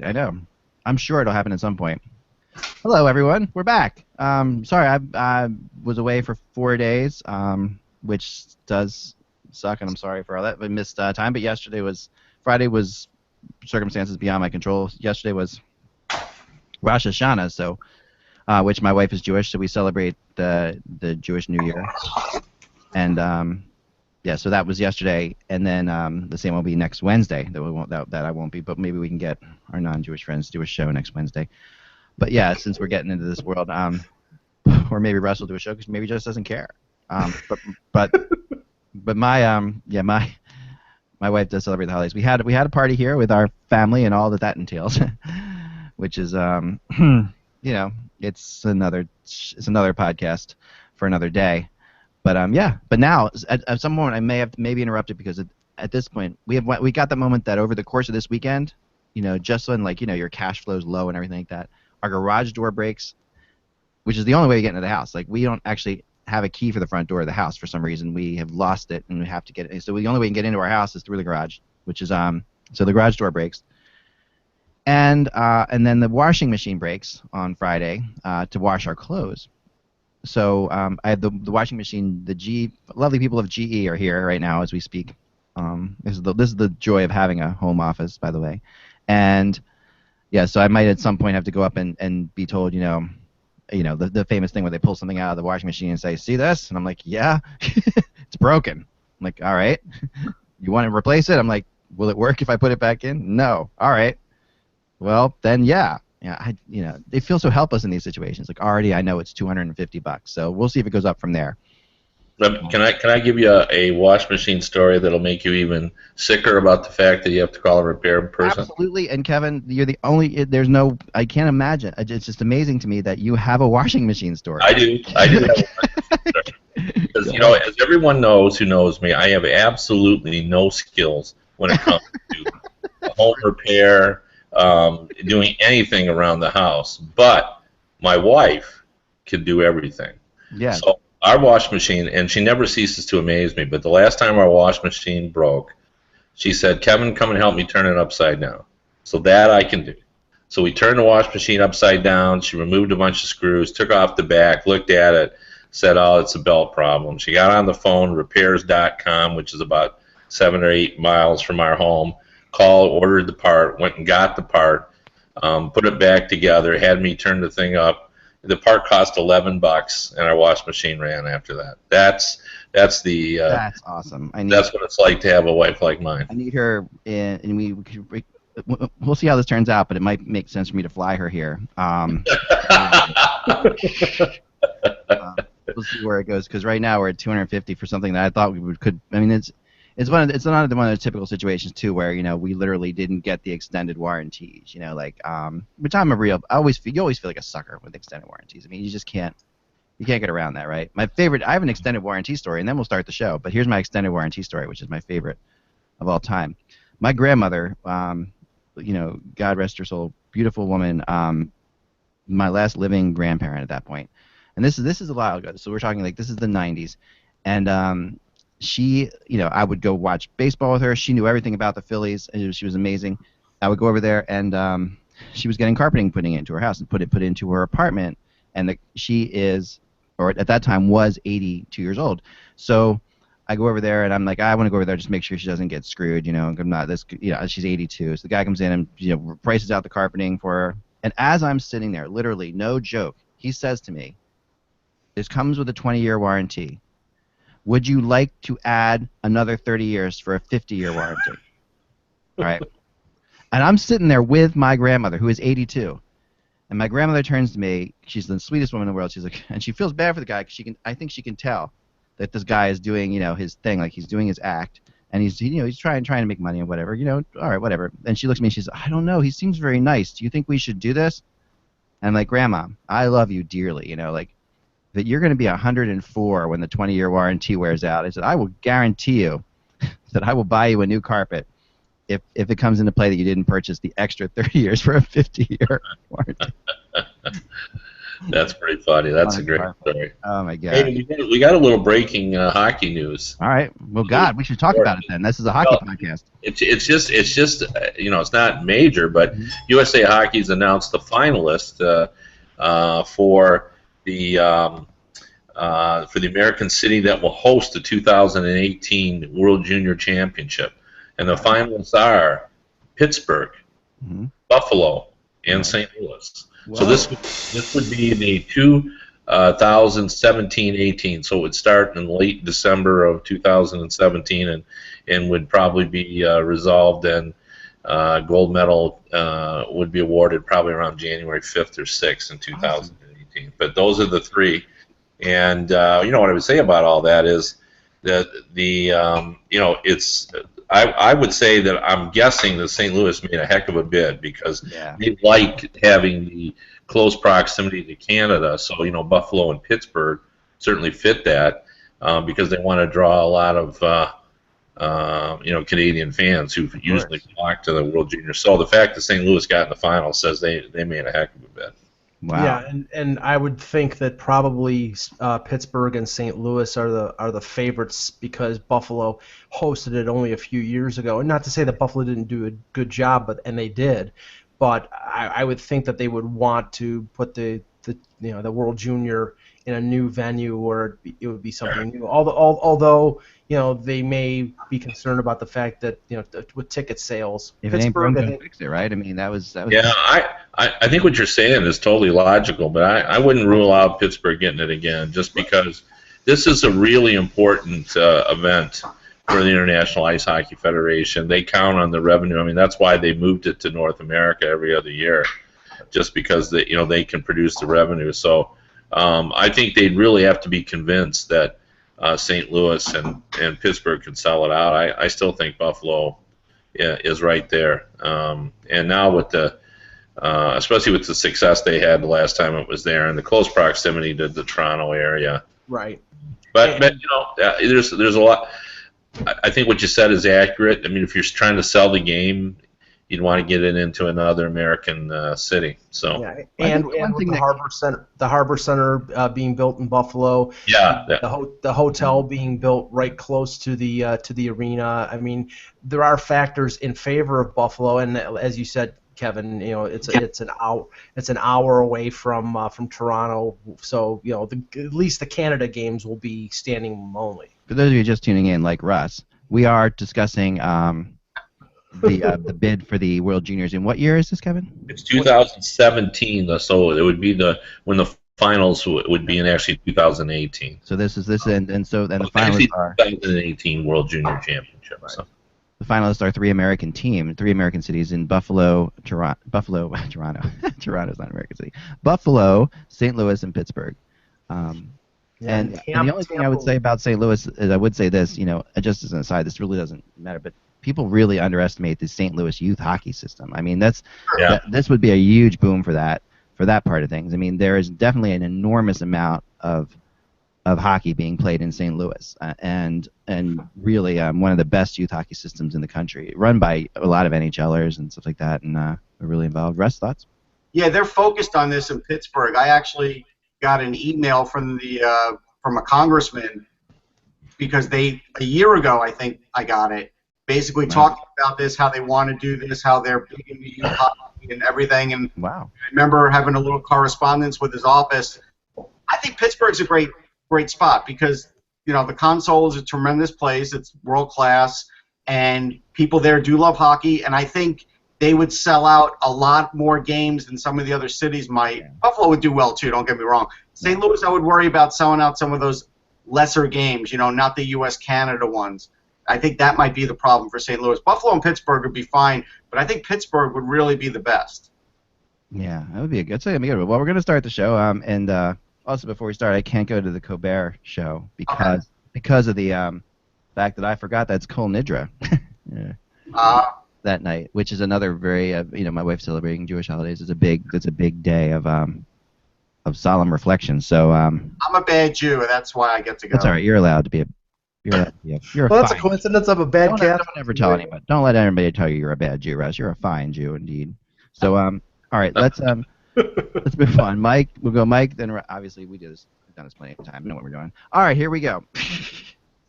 I know. I'm sure it'll happen at some point. Hello, everyone. We're back. Sorry, I was away for 4 days, which does suck, and I'm sorry for all that. I missed time, but Friday was circumstances beyond my control. Yesterday was Rosh Hashanah, so which my wife is Jewish, so we celebrate the Jewish New Year, and yeah, so that was yesterday, and then the same will be next Wednesday. That I won't be, but maybe we can get our non-Jewish friends to do a show next Wednesday. But yeah, since we're getting into this world, or maybe Russ will do a show because maybe he just doesn't care. But my wife does celebrate the holidays. We had a party here with our family and all that entails, which is it's another podcast for another day. But but now at some moment I may have maybe interrupted because at this point we got the moment that over the course of this weekend, just when your cash flow is low and everything like that, our garage door breaks, which is the only way to get into the house. Like, we don't actually have a key for the front door of the house for some reason. We have lost it, and we have to get it. So the only way we can get into our house is through the garage, which is so the garage door breaks. And then the washing machine breaks on Friday to wash our clothes. So I have the washing machine. The lovely people of GE are here right now as we speak. This is the joy of having a home office, by the way. And yeah, so I might at some point have to go up and be told, the famous thing where they pull something out of the washing machine and say, "See this?" And I'm like, "Yeah, it's broken." I'm like, "All right, you want to replace it?" I'm like, "Will it work if I put it back in?" "No." "All right. Well, then yeah." They feel so helpless in these situations. Like, already I know it's $250, so we'll see if it goes up from there. Can I give you a wash machine story that'll make you even sicker about the fact that you have to call a repair person? Absolutely, and Kevin, you're the only. I can't imagine. It's just amazing to me that you have a washing machine story. I do have a washing machine story. Because, as everyone knows who knows me, I have absolutely no skills when it comes to home repair, doing anything around the house. But my wife can do everything. Yeah. So our wash machine, and she never ceases to amaze me, but the last time our wash machine broke, she said, "Kevin, come and help me turn it upside down." So that I can do. So we turned the wash machine upside down. She removed a bunch of screws, took off the back, looked at it, said, "Oh, it's a belt problem." She got on the phone, repairs.com, which is about 7 or 8 miles from our home, called, ordered the part, went and got the part, put it back together, had me turn the thing up. The part cost $11, and our wash machine ran after that. That's awesome. That's what it's like to have a wife like mine. I need her, and we'll see how this turns out, but it might make sense for me to fly her here. We'll see where it goes, because right now we're at $250 for something that I thought we could. I mean, it's not one of the typical situations too where we literally didn't get the extended warranties. Which you always feel like a sucker with extended warranties. I mean, you just can't get around that, right? My favorite. I have an extended warranty story, and then we'll start the show. But here's my extended warranty story, which is my favorite of all time. My grandmother, God rest her soul, beautiful woman, my last living grandparent at that point. And this is a while ago, so we're talking this is the 90s, and she, I would go watch baseball with her. She knew everything about the Phillies, and she was amazing. I would go over there, and she was getting carpeting putting into her house and put into her apartment, and she is, or at that time was 82 years old. So I go over there, and I'm like, I want to go over there just make sure she doesn't get screwed. I'm not this. She's 82, so the guy comes in and prices out the carpeting for her. And as I'm sitting there, literally, no joke, he says to me, "This comes with a 20-year warranty. Would you like to add another 30 years for a 50-year warranty?" All right. And I'm sitting there with my grandmother, who is 82. And my grandmother turns to me. She's the sweetest woman in the world. She's like, and she feels bad for the guy because I think she can tell that this guy is doing, his thing, like he's doing his act, and he's trying to make money and whatever, all right, whatever. And she looks at me and she's, "I don't know. He seems very nice. Do you think we should do this?" And I'm like, "Grandma, I love you dearly. That you're going to be 104 when the 20-year warranty wears out." I said, "I will guarantee you that I will buy you a new carpet if it comes into play that you didn't purchase the extra 30 years for a 50-year warranty." That's pretty funny. That's a That's great perfect. story. Oh my Hey, gosh. we got a little breaking hockey news. All right. Well, A little God, we should talk about important. it then. This is a hockey Well, podcast. it's just it's not major, but Mhm. USA Hockey's announced the finalist for the American city that will host the 2018 World Junior Championship, and the finalists are Pittsburgh, Mhm. Buffalo, and Nice. St. Louis. So Whoa. this would be the 2017-18. So it would start in late December of 2017 and would probably be resolved, and gold medal would be awarded probably around January 5th or 6th in Awesome. 2018. But those are the three. And what I would say about all that is that it's I would say that I'm guessing that St. Louis made a heck of a bid because Yeah. they like having the close proximity to Canada. So Buffalo and Pittsburgh certainly fit that because they want to draw a lot of Canadian fans who Of usually course. flock to the World Junior. So the fact that St. Louis got in the final says they made a heck of a bid. Wow. Yeah, and I would think that probably Pittsburgh and St. Louis are the favorites because Buffalo hosted it only a few years ago. And not to say that Buffalo didn't do a good job, and they did, but I would think that they would want to put the World Junior in a new venue where it would be something new. Although they may be concerned about the fact that with ticket sales, If it ain't broke, Pittsburgh I don't think. fix it, right? I mean, that was. Yeah, I think what you're saying is totally logical, but I wouldn't rule out Pittsburgh getting it again just because this is a really important event for the International Ice Hockey Federation. They count on the revenue. I mean, that's why they moved it to North America every other year, just because they can produce the revenue. So I think they'd really have to be convinced that St. Louis and Pittsburgh can sell it out. I still think Buffalo is right there. And now with especially with the success they had the last time it was there and the close proximity to the Toronto area. Right. But there's a lot. I think what you said is accurate. I mean, if you're trying to sell the game, you'd want to get it into another American city. So Yeah, I and, think the one and with thing the Harbor Center being built in Buffalo, yeah, the hotel being built right close to the arena. I mean, there are factors in favor of Buffalo, and as you said, Kevin, it's an hour away from Toronto, so at least the Canada games will be standing room only. For those of you just tuning in, like Russ, we are discussing the bid for the World Juniors. In what year is this, Kevin? it's 2017, so it would be when the finals would be in actually 2018. So this and so then the Actually, finalists are 2018 World Junior Championship. Right. So. the finalists are three American cities in Buffalo, Toronto. Toronto's not an American city. Buffalo, St. Louis, and Pittsburgh. And the only thing I would say about St. Louis is I would say this, just as an aside, this really doesn't matter, but people really underestimate the St. Louis youth hockey system. I mean, this would be a huge boom for that part of things. I mean, there is definitely an enormous amount of hockey being played in St. Louis, and really one of the best youth hockey systems in the country, run by a lot of NHLers and stuff like that, and are really involved. Russ, thoughts? Yeah, they're focused on this in Pittsburgh. I actually got an email from a congressman because a year ago, I think I got it, basically talking about this, how they want to do this, how they're big into youth hockey and everything. And Wow. I remember having a little correspondence with his office. I think Pittsburgh's a great spot because the Console is a tremendous place. It's world class, and people there do love hockey. And I think they would sell out a lot more games than some of the other cities might. Yeah. Buffalo would do well too. Don't get me wrong. St. Louis, I would worry about selling out some of those lesser games. Not the U.S.-Canada ones. I think that might be the problem for St. Louis. Buffalo and Pittsburgh would be fine, but I think Pittsburgh would really be the best. Yeah, that would be a good. Well, we're going to start the show, and also before we start, I can't go to the Colbert show because of the fact that I forgot that's Kol Nidra that night, which is another very my wife's celebrating Jewish holidays. It's a big day of solemn reflection. So I'm a bad Jew, and that's why I get to go. That's all right. You're allowed to be a. You're that's a coincidence of a bad cat. Don't ever tell anybody. Don't let anybody tell you you're a bad Jew, Russ. You're a fine Jew indeed. So all right, let's Let's move on. Mike, we'll go Mike. Then obviously we do this. We've done this plenty of time. We know what we're doing. All right, here we go.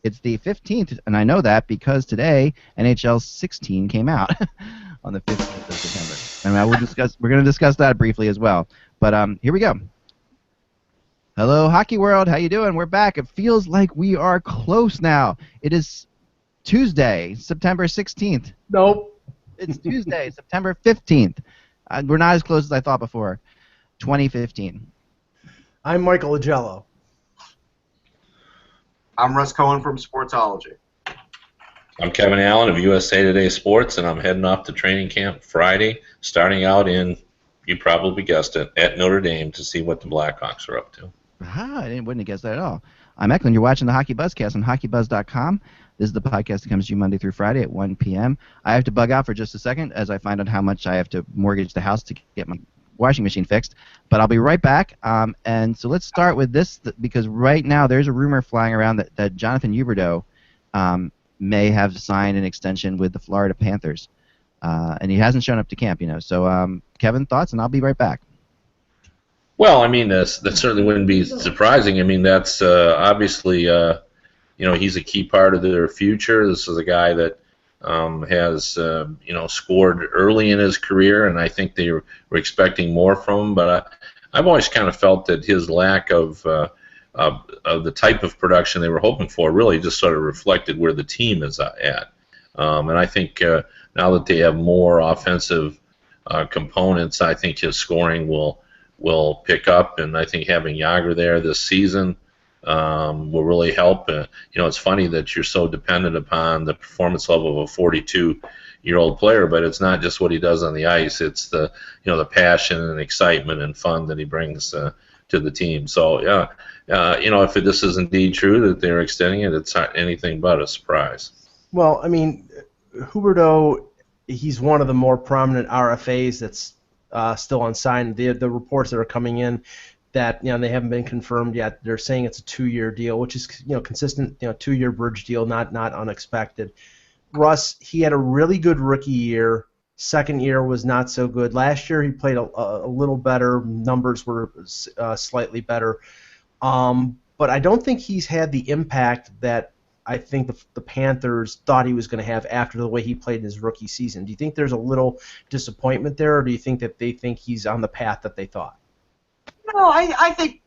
It's the 15th, and I know that because today NHL 16 came out on the 15th of September. And we're going to discuss that briefly as well. But here we go. Hello, Hockey World. How you doing? We're back. It feels like we are close now. It is Tuesday, September 16th. Nope. It's Tuesday, September 15th. We're not as close as I thought before. 2015. I'm Michael Agello. I'm Russ Cohen from Sportsology. I'm Kevin Allen of USA Today Sports, and I'm heading off to training camp Friday, starting out in, you probably guessed it, at Notre Dame to see what the Blackhawks are up to. Wouldn't have guessed that at all. I'm Eklund. You're watching the HockeyBuzzCast on HockeyBuzz.com. This is the podcast that comes to you Monday through Friday at 1 p.m. I have to bug out for just a second as I find out how much I have to mortgage the house to get my washing machine fixed. But I'll be right back. And so let's start with this because right now there's a rumor flying around that Jonathan Huberdeau may have signed an extension with the Florida Panthers. And he hasn't shown up to camp, So, Kevin, thoughts? And I'll be right back. Well, I mean, that certainly wouldn't be surprising. I mean, that's obviously, he's a key part of their future. This is a guy that has, scored early in his career, and I think they were expecting more from him. But I've always kind of felt that his lack of the type of production they were hoping for really just sort of reflected where the team is at. And I think now that they have more offensive components, I think his scoring will pick up, and I think having Yager there this season will really help. It's funny that you're so dependent upon the performance level of a 42-year-old player, but it's not just what he does on the ice. It's the passion and excitement and fun that he brings to the team. So if this is indeed true that they're extending it, it's not anything but a surprise. Well, I mean, Huberdeau, he's one of the more prominent RFAs that's still unsigned. The reports that are coming in that they haven't been confirmed yet. They're saying it's a 2-year deal, which is consistent. 2-year bridge deal, not unexpected. Russ, he had a really good rookie year. Second year was not so good. Last year he played a little better. Numbers were slightly better, but I don't think he's had the impact that I think the Panthers thought he was going to have after the way he played in his rookie season. Do you think there's a little disappointment there, or do you think that they think he's on the path that they thought? No, I think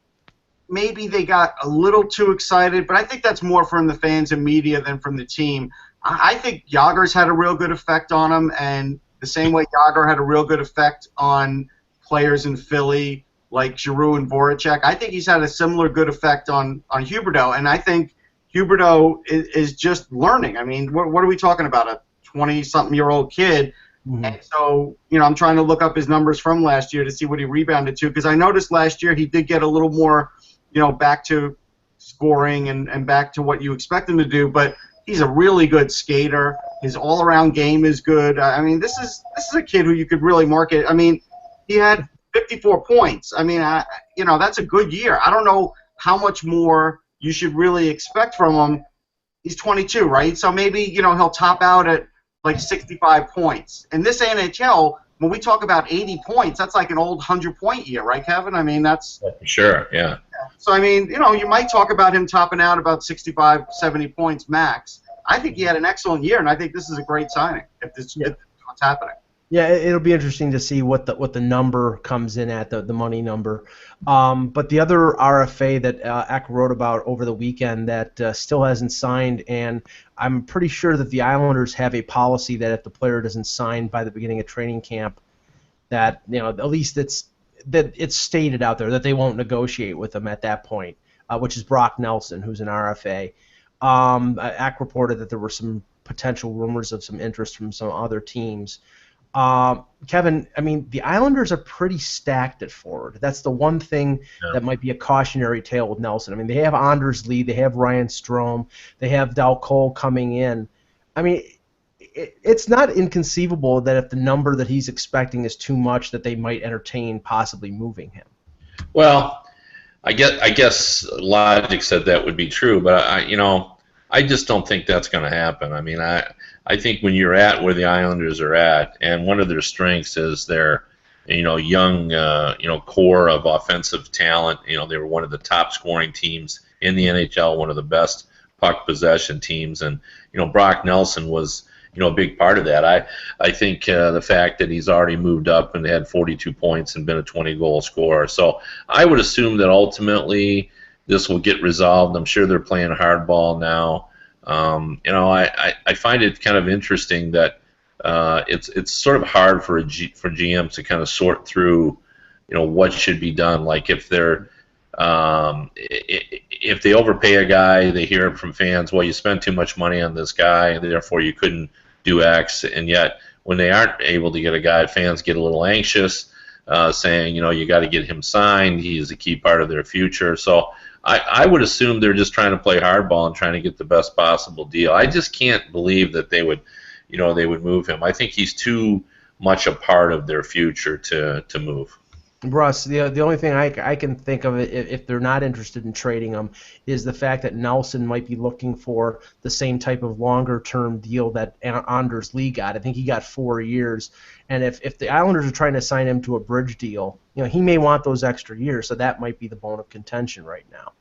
maybe they got a little too excited, but I think that's more from the fans and media than from the team. I think Yager's had a real good effect on him, and the same way Yager had a real good effect on players in Philly like Giroux and Voracek. I think he's had a similar good effect on Huberdeau, and I think Huberdeau is just learning. I mean, what are we talking about? A 20-something-year-old kid. Mm-hmm. And so, I'm trying to look up his numbers from last year to see what he rebounded to, because I noticed last year he did get a little more, back to scoring and back to what you expect him to do. But he's a really good skater. His all-around game is good. I mean, this is a kid who you could really market. I mean, he had 54 points. I mean, that's a good year. I don't know how much more you should really expect from him. He's 22, right? So maybe, he'll top out at like 65 points. In this NHL, when we talk about 80 points, that's like an old 100-point year, right, Kevin? I mean, that's... Sure, yeah. So, I mean, you might talk about him topping out about 65, 70 points max. I think he had an excellent year, and I think this is a great signing if what's happening. Yeah, it'll be interesting to see what the number comes in at, the money number. But the other RFA that Eck wrote about over the weekend that still hasn't signed, and I'm pretty sure that the Islanders have a policy that if the player doesn't sign by the beginning of training camp, that at least it's stated out there that they won't negotiate with him at that point, which is Brock Nelson, who's an RFA. Eck reported that there were some potential rumors of some interest from some other teams. Kevin, I mean, the Islanders are pretty stacked at forward. That's the one thing that might be a cautionary tale with Nelson. I mean, they have Anders Lee, they have Ryan Strome, they have Dal Cole coming in. I mean, it's not inconceivable that if the number that he's expecting is too much, that they might entertain possibly moving him. Well, I guess logic said that would be true, but I just don't think that's going to happen. I mean, I think when you're at where the Islanders are at, and one of their strengths is their young core of offensive talent. They were one of the top scoring teams in the NHL, one of the best puck possession teams, and Brock Nelson was a big part of that. I think the fact that he's already moved up and had 42 points and been a 20-goal scorer. So I would assume that ultimately this will get resolved. I'm sure they're playing hardball now. I find it kind of interesting that it's sort of hard for GMs to kind of sort through what should be done. Like if they're if they overpay a guy, they hear from fans, well, you spent too much money on this guy, and therefore you couldn't do X. And yet, when they aren't able to get a guy, fans get a little anxious, saying, you got to get him signed. He is a key part of their future. So I would assume they're just trying to play hardball and trying to get the best possible deal. I just can't believe that they would move him. I think he's too much a part of their future to move. Russ, the only thing I can think of if they're not interested in trading him is the fact that Nelson might be looking for the same type of longer-term deal that Anders Lee got. I think he got 4 years, and if the Islanders are trying to sign him to a bridge deal, he may want those extra years, so that might be the bone of contention right now.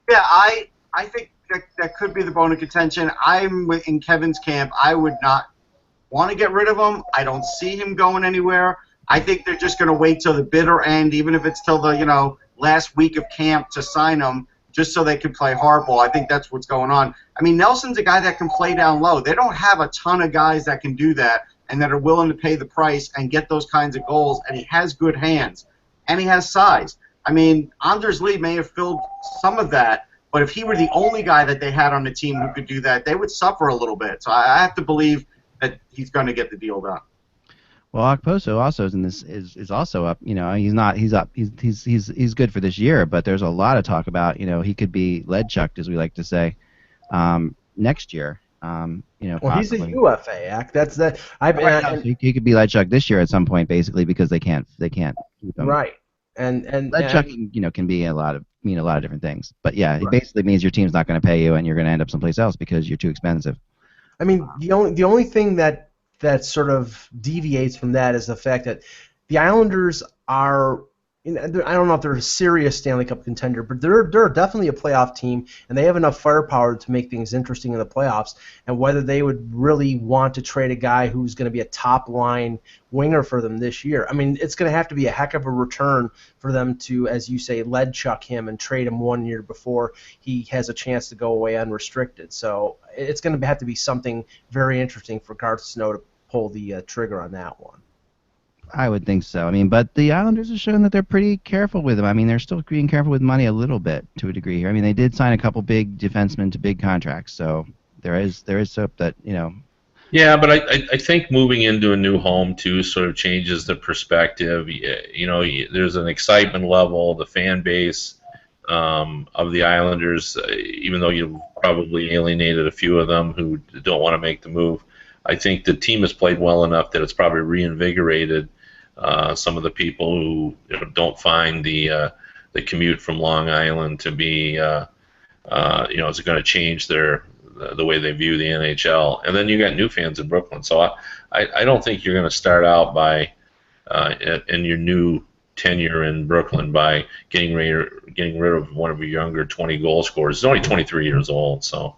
Yeah, I think that could be the bone of contention. I'm in Kevin's camp. I would not want to get rid of him. I don't see him going anywhere. I think they're just going to wait till the bitter end, even if it's till the last week of camp to sign him, just so they can play hardball. I think that's what's going on. I mean, Nelson's a guy that can play down low. They don't have a ton of guys that can do that and that are willing to pay the price and get those kinds of goals, and he has good hands, and he has size. I mean, Anders Lee may have filled some of that, but if he were the only guy that they had on the team who could do that, they would suffer a little bit. So I have to believe that he's going to get the deal done. Well, Okposo also is also up. He's up. He's good for this year, but there's a lot of talk about he could be lead chucked, as we like to say, next year. Well, possibly. He's a UFA. That's that. He could be lead chucked this year at some point, basically, because they can't keep him. Right. And lead chucking can be a lot of different things. But yeah, it basically means your team's not going to pay you, and you're going to end up someplace else because you're too expensive. I mean, the only thing that sort of deviates from that is the fact that the Islanders are, I don't know if they're a serious Stanley Cup contender, but they're definitely a playoff team, and they have enough firepower to make things interesting in the playoffs. And whether they would really want to trade a guy who's going to be a top-line winger for them this year, I mean, it's going to have to be a heck of a return for them to, as you say, lead chuck him and trade him 1 year before he has a chance to go away unrestricted. So it's going to have to be something very interesting for Garth Snow to pull the trigger on that one. I would think so. I mean, but the Islanders have shown that they're pretty careful with him. I mean, they're still being careful with money a little bit to a degree here. I mean, they did sign a couple big defensemen to big contracts, so there is hope that Yeah, but I think moving into a new home too sort of changes the perspective. There's an excitement level, the fan base of the Islanders, even though you've probably alienated a few of them who don't want to make the move. I think the team has played well enough that it's probably reinvigorated some of the people who don't find the commute from Long Island to be, it's going to change the way they view the NHL. And then you got new fans in Brooklyn. So I don't think you're going to start out by in your new tenure in Brooklyn by getting rid of one of your younger 20-goal scorers. He's only 23 years old, so.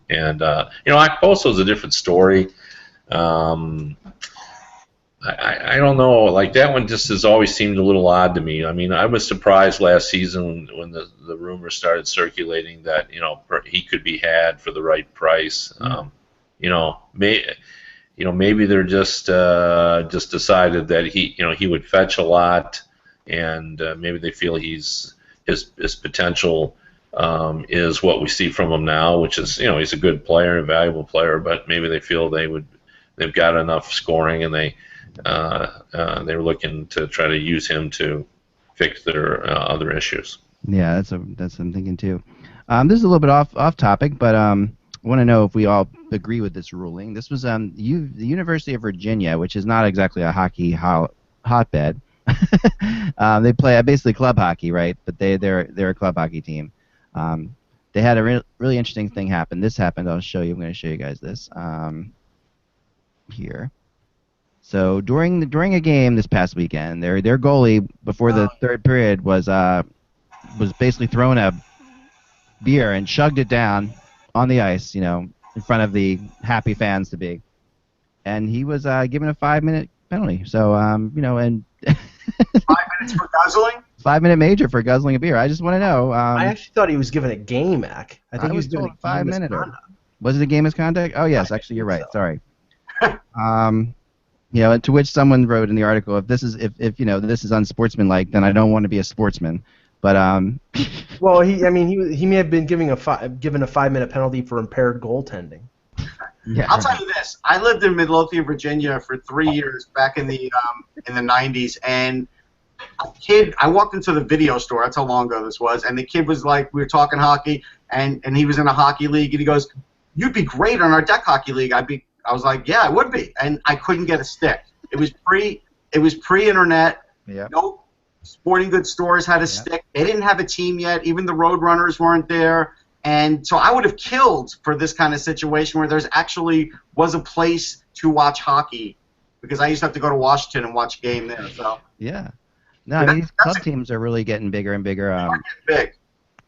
And Okposo is a different story. I don't know. Like, that one just has always seemed a little odd to me. I mean, I was surprised last season when the rumors started circulating that he could be had for the right price. Maybe they're just decided that he would fetch a lot, and maybe they feel his potential is what we see from him now, which is he's a good player, a valuable player, but maybe they feel they've got enough scoring, and they're looking to try to use him to fix their other issues. Yeah, that's what I'm thinking too. This is a little bit off topic, but I want to know if we all agree with this ruling. This was the University of Virginia, which is not exactly a hockey hotbed. They play basically club hockey, right? But they're a club hockey team. They had a really interesting thing happen. This happened. I'll show you. I'm going to show you guys this here. So during a game this past weekend, their goalie before the third period was basically throwing a beer and chugged it down on the ice, in front of the happy fans to be, and he was given a 5-minute penalty. So and 5 minutes for guzzling? 5-minute major for guzzling a beer. I just want to know. I actually thought he was given a game, Mac. I think I he was given told a game 5-minute. misconduct. Was it a game misconduct? Oh yes, actually you're right. so. Sorry. To which someone wrote in the article, if this is this is unsportsmanlike, then I don't want to be a sportsman. But Well, he may have been given a 5-minute penalty for impaired goaltending. yeah. I'll tell you this. I lived in Midlothian, Virginia for 3 years back in the 90s, and a kid, I walked into the video store, that's how long ago this was, and the kid was like, we were talking hockey, and he was in a hockey league, and he goes, "You'd be great on our deck hockey league." I was like, "Yeah, I would be," and I couldn't get a stick. It was pre-internet. Yeah. No sporting goods stores had a stick. They didn't have a team yet. Even the Roadrunners weren't there. And so I would have killed for this kind of situation where there's actually was a place to watch hockey, because I used to have to go to Washington and watch a game there. So Yeah. No, I mean, these club teams are really getting bigger and bigger. big.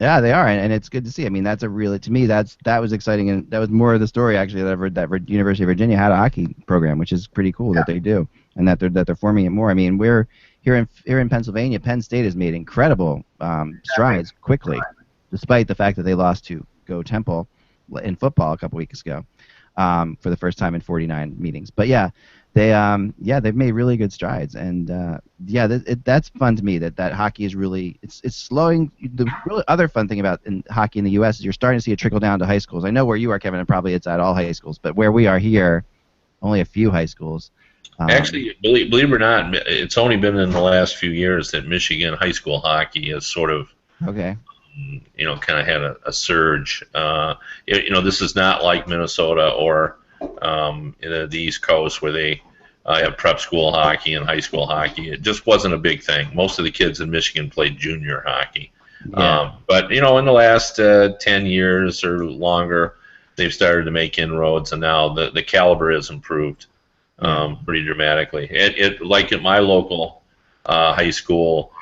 Yeah, they are, and it's good to see. I mean, that's a really, to me, that was exciting, and that was more of the story actually that University of Virginia had a hockey program, which is pretty cool that they do, and that they're forming it more. I mean, we're here in Pennsylvania. Penn State has made incredible strides quickly, despite the fact that they lost to Go Temple in football a couple weeks ago for the first time in 49 meetings. But yeah, they've made really good strides, and that's fun to me. That hockey is really it's slowing. The really other fun thing about hockey in the U.S. is you're starting to see it trickle down to high schools. I know where you are, Kevin, and probably it's at all high schools, but where we are here, only a few high schools. Actually, believe it or not, it's only been in the last few years that Michigan high school hockey has sort of okay. Kind of had a surge. This is not like Minnesota or the East Coast where they have prep school hockey and high school hockey. It just wasn't a big thing. Most of the kids in Michigan played junior hockey. Yeah. But in the last 10 years or longer, they've started to make inroads, and now the caliber has improved pretty dramatically. It like at my local high school,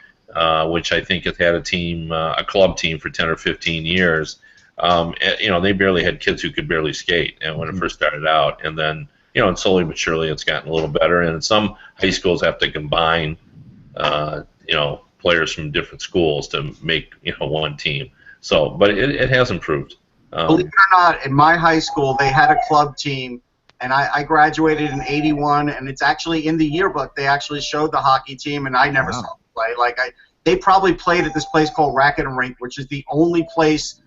which I think has had a club team for 10 or 15 years. They barely had kids who could barely skate, and when it first started out, and then and slowly but surely it's gotten a little better. And some high schools have to combine, players from different schools to make one team. So, but it has improved. Believe it or not, in my high school they had a club team, and I graduated in '81, and it's actually in the yearbook. They actually showed the hockey team, and I never saw them play. They probably played at this place called Racket and Rink, which is the only place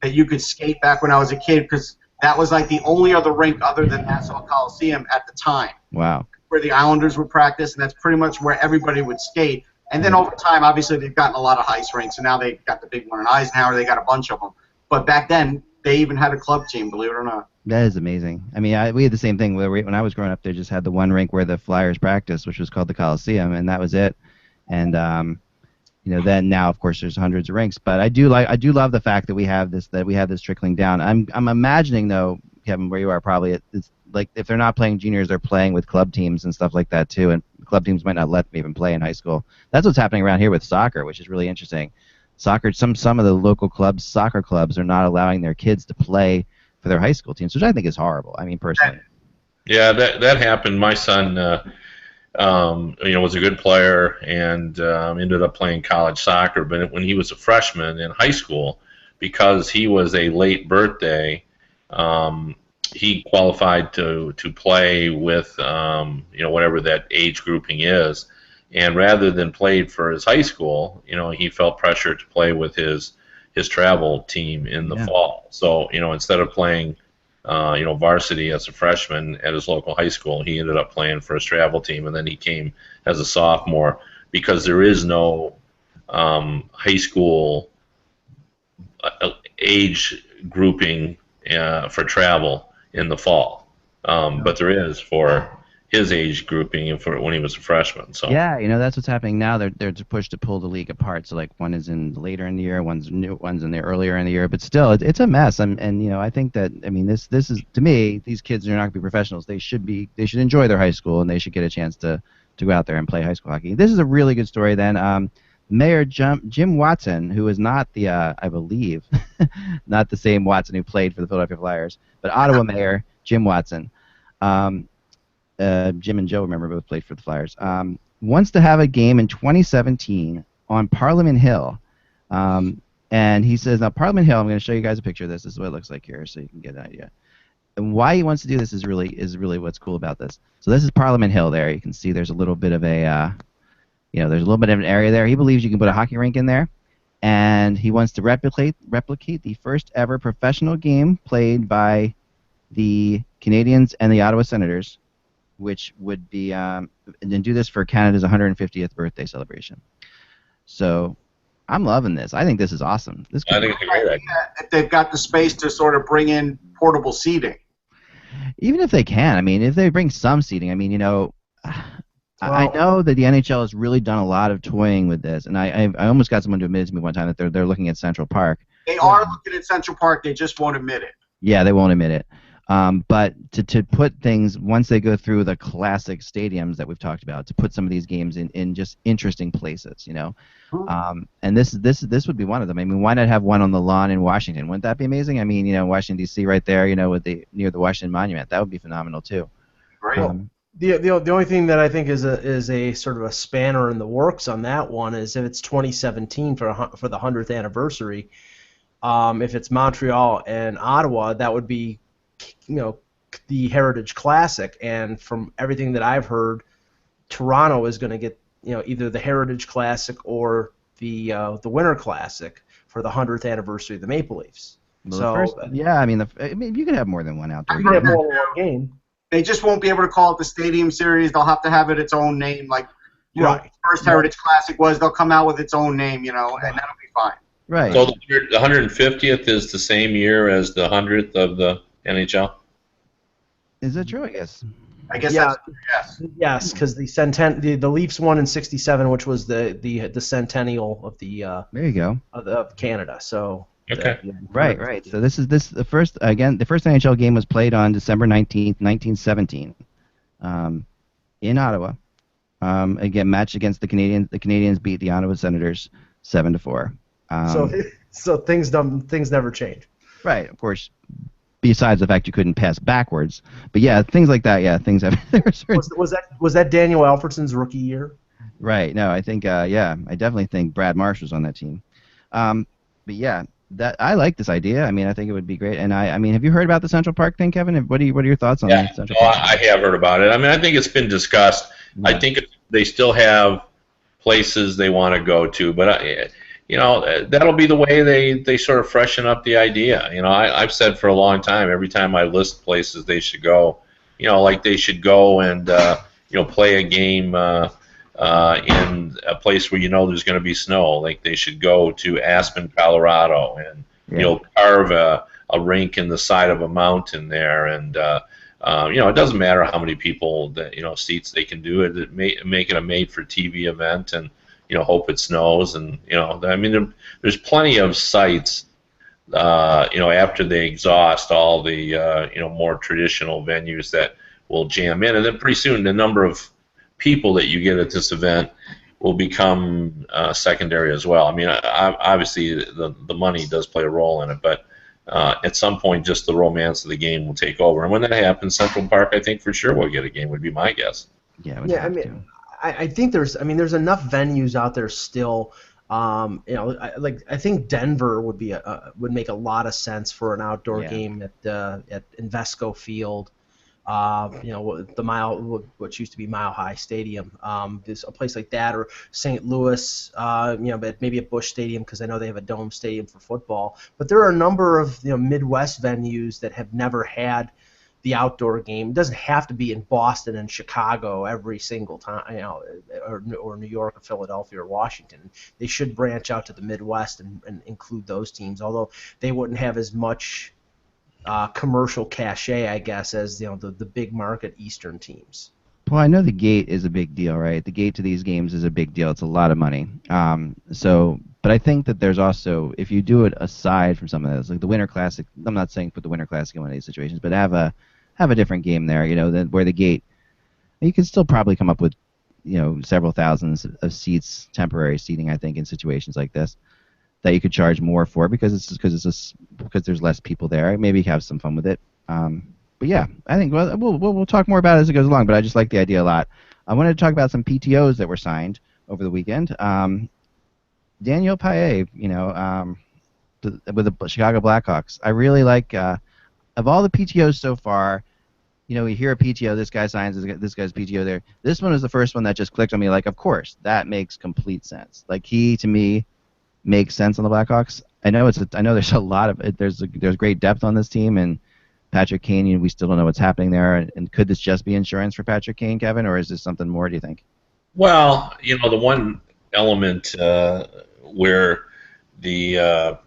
that you could skate back when I was a kid, because that was like the only other rink other than Nassau Coliseum at the time. Wow. Where the Islanders would practice, and that's pretty much where everybody would skate. And then over time, obviously, they've gotten a lot of ice rinks, and now they've got the big one in Eisenhower. They got a bunch of them. But back then, they even had a club team, believe it or not. That is amazing. I mean, we had the same thing. When I was growing up, they just had the one rink where the Flyers practiced, which was called the Coliseum, and that was it. And then now, of course, there's hundreds of rinks. But I do love the fact that we have this trickling down. I'm imagining though, Kevin, where you are probably it's like if they're not playing juniors, they're playing with club teams and stuff like that too. And club teams might not let them even play in high school. That's what's happening around here with soccer, which is really interesting. Soccer, some of the local clubs, soccer clubs, are not allowing their kids to play for their high school teams, which I think is horrible. I mean, personally. Yeah, that happened. My son, was a good player and ended up playing college soccer. But when he was a freshman in high school, because he was a late birthday, he qualified to play with whatever that age grouping is. And rather than played for his high school, he felt pressure to play with his travel team in the fall. So instead of playing varsity as a freshman at his local high school, he ended up playing for his travel team, and then he came as a sophomore because there is no high school age grouping for travel in the fall, but there is for his age grouping for when he was a freshman. So Yeah, that's what's happening now. They're pushed to pull the league apart. So like one is in later in the year, one's in the earlier in the year. But still, it's a mess. And I think that this is, to me, these kids are not going to be professionals. They should enjoy their high school, and they should get a chance to go out there and play high school hockey. This is a really good story. Then Mayor Jim Watson, who is not the I believe not the same Watson who played for the Philadelphia Flyers, but Ottawa Mayor Jim Watson. Jim and Joe, remember, both played for the Flyers, wants to have a game in 2017 on Parliament Hill. And he says, now, Parliament Hill, I'm going to show you guys a picture of this. This is what it looks like here so you can get an idea. And why he wants to do this is really what's cool about this. So this is Parliament Hill there. You can see there's a little bit of there's a little bit of an area there. He believes you can put a hockey rink in there. And he wants to replicate the first ever professional game played by the Canadiens and the Ottawa Senators, which would be, and then do this for Canada's 150th birthday celebration. So I'm loving this. I think this is awesome. I think it's a great idea. If they've got the space to sort of bring in portable seating. Even if they can, if they bring some seating, I know that the NHL has really done a lot of toying with this, and I almost got someone to admit to me one time that they're looking at Central Park. They are looking at Central Park. They just won't admit it. Yeah, they won't admit it. But to put things, once they go through the classic stadiums that we've talked about, to put some of these games in just interesting places, and this would be one of them. Why not have one on the lawn in Washington? Wouldn't that be amazing? Washington D.C. right there, with near the Washington Monument, that would be phenomenal too. Right. The only thing that I think is a sort of a spanner in the works on that one is if it's 2017 for the 100th anniversary. If it's Montreal and Ottawa, that would be the Heritage Classic, and from everything that I've heard, Toronto is going to get either the Heritage Classic or the Winter Classic for the 100th anniversary of the Maple Leafs. You could have more than one outdoor game. You could have more than one game. They just won't be able to call it the Stadium Series. They'll have to have it its own name, like the first Heritage Classic was. They'll come out with its own name, and that'll be fine. Right. So the 150th is the same year as the 100th of the NHL? Is that true? I guess. Yes. Yes, because the Leafs won in '67, which was the centennial of the there you go of Canada. So okay. Right. So the first NHL game was played on December 19th, 1917, in Ottawa. Again, match against the Canadiens. The Canadiens beat the Ottawa Senators 7-4. So things never change. Right, of course. Besides the fact you couldn't pass backwards, but yeah, things like that. Yeah, things have. Was that Daniel Alfredsson's rookie year? Right. No, I think I definitely think Brad Marsh was on that team. But yeah, I like this idea. I think it would be great. And have you heard about the Central Park thing, Kevin? What are your thoughts on that? Central Park? I have heard about it. I think it's been discussed. Yeah. I think they still have places they want to go to, but that'll be the way they sort of freshen up the idea. I've said for a long time, every time I list places they should go, like they should go and play a game in a place where there's going to be snow. Like they should go to Aspen, Colorado, and carve a rink in the side of a mountain there, and it doesn't matter how many people seats they can do it. Make it a made-for-TV event, and hope it snows, and there's plenty of sites. After they exhaust all the more traditional venues that will jam in, and then pretty soon the number of people that you get at this event will become secondary as well. Obviously the money does play a role in it, but at some point just the romance of the game will take over, and when that happens, Central Park, I think for sure will get a game. Would be my guess. I think there's enough venues out there still. I think Denver would make a lot of sense for an outdoor game at Invesco Field. What used to be Mile High Stadium. There's a place like that, or St. Louis. But maybe at Busch Stadium, because I know they have a dome stadium for football. But there are a number of Midwest venues that have never had the outdoor game. It doesn't have to be in Boston and Chicago every single time, or New York or Philadelphia or Washington. They should branch out to the Midwest and include those teams, although they wouldn't have as much commercial cachet, I guess, as the big market Eastern teams. Well, I know the gate is a big deal, right? The gate to these games is a big deal. It's a lot of money. But I think that there's also, if you do it aside from some of this, like the Winter Classic. I'm not saying put the Winter Classic in one of these situations, but have a different game there. Where the gate, you can still probably come up with, several thousands of seats, temporary seating. I think in situations like this, that you could charge more for because there's less people there. Maybe have some fun with it. But yeah, I think we'll talk more about it as it goes along. But I just like the idea a lot. I wanted to talk about some PTOs that were signed over the weekend. Daniel Paille, with the Chicago Blackhawks. I really like of all the PTOs so far. We hear a PTO. This guy signs. This guy's PTO there. This one was the first one that just clicked on me. Like, of course, that makes complete sense. Like he to me makes sense on the Blackhawks. I know there's a lot of there's great depth on this team and. Patrick Kane, we still don't know what's happening there. And could this just be insurance for Patrick Kane, Kevin, or is this something more, do you think? Well, the one element where the the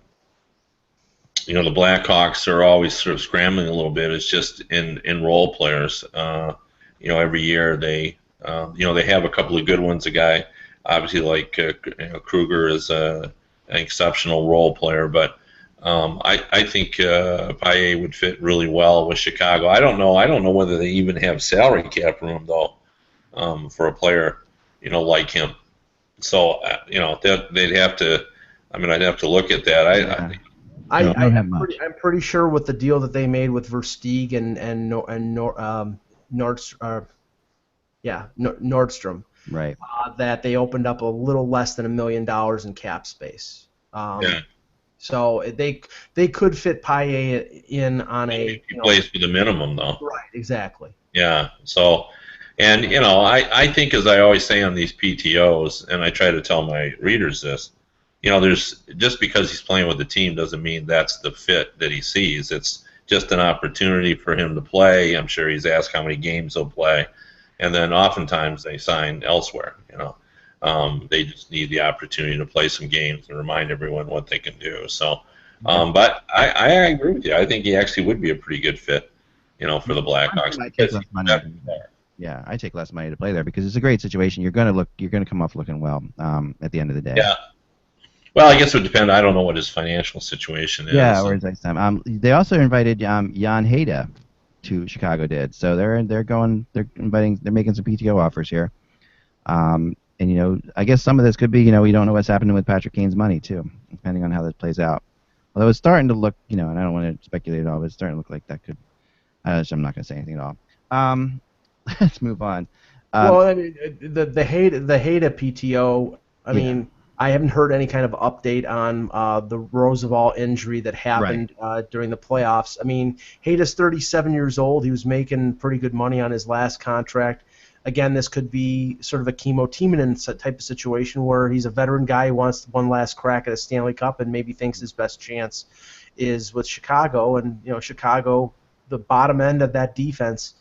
Blackhawks are always sort of scrambling a little bit is just in role players. Every year they have a couple of good ones. A guy, obviously like Kruger is an exceptional role player, but I think Paille would fit really well with Chicago. I don't know whether they even have salary cap room though for a player like him. So they'd have to. I mean, I'd have to look at that. I'm pretty sure with the deal that they made with Versteeg and Nordstrom, right? That they opened up a little less than $1 million in cap space. Yeah. So they could fit Paille in on a. He plays for the minimum, though. Right, exactly. Yeah. So, and I think, as I always say on these PTOs, and I try to tell my readers this, there's just because he's playing with the team doesn't mean that's the fit that he sees. It's just an opportunity for him to play. I'm sure he's asked how many games he'll play, and then oftentimes they sign elsewhere. They just need the opportunity to play some games and remind everyone what they can do. So, but I agree with you. I think he actually would be a pretty good fit, for the Blackhawks. Yeah, I take less money to play there because it's a great situation. You're going to come off looking well at the end of the day. Yeah. Well, I guess it would depend. I don't know what his financial situation is. Yeah, where's next time? They also invited Jan Hejda to Chicago. So they're making some PTO offers here. And I guess some of this could be, we don't know what's happening with Patrick Kane's money too, depending on how this plays out. Although it's starting to look, and I don't want to speculate at all, but it's starting to look like that could. So I'm not going to say anything at all. Let's move on. Well, I mean, the Hejda PTO. I mean, I haven't heard any kind of update on the Roosevelt injury that happened during the playoffs. I mean, Hejda's 37 years old. He was making pretty good money on his last contract. Again, this could be sort of a Kimmo Timonen type of situation where he's a veteran guy who wants one last crack at a Stanley Cup and maybe thinks his best chance is with Chicago. And Chicago, the bottom end of that defense,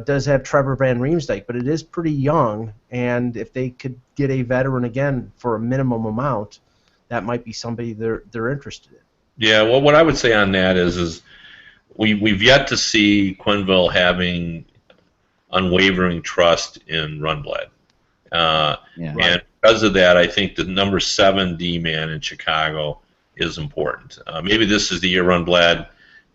does have Trevor Van Riemsdyk, but it is pretty young. And if they could get a veteran again for a minimum amount, that might be somebody they're interested in. Yeah, well, what I would say on that is we've yet to see Quenneville having unwavering trust in Rundblad. And because of that, I think the number 7 D-man in Chicago is important. Maybe this is the year Rundblad